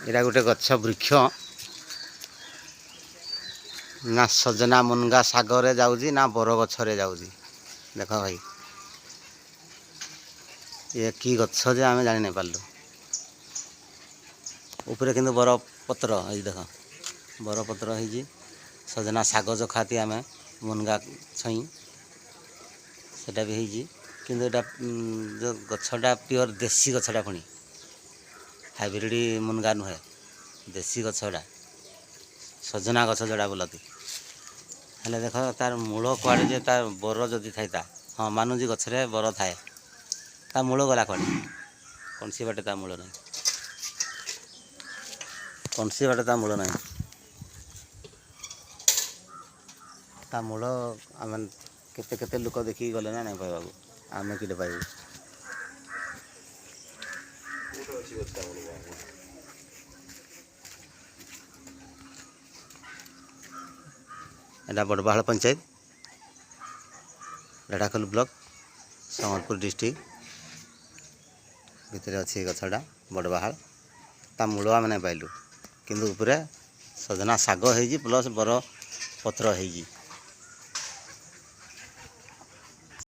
एटा गोटे गछ वृक्ष ना सजना मुनगा सागर जाऊँगी ना बर गछरे जाऊँगी। देख भाई ये कि गछ जे आम जानी नहीं पार्लु ऊपर किंतु बर पत्र है देख बर पत्र है सजना साग जो खाती आम मुनगा छई सेटा भी है किंतु एटा जो गछटा प्योर देसी गछटा पुणी हाइब्रिड मुनगा नुहे देसी गछटा सजना गछ जोड़ा बोलती हेले देख तार मूल कुआड़े जे तार बर जदि थाई हाँ मानुजी गछरे बर थाए ता मूल गला कुआड़े कौन सी बाटे ता मूल नहीं कौन सी बाटे ता मूल नहीं ता मूल आम केते केते लोक देखिक गले ना नहीं पाइबा आम कि पाइबू एटा बड़बाहाल पंचायत रेढ़ाखोल ब्लॉक सम्बलपुर डिस्ट्रिक्ट भितर अच्छी गछटा बड़बाहाल ता मूल आम नहीं पाइलु किंतु उपरे सजना साग हो प्लस बर पत्र हो।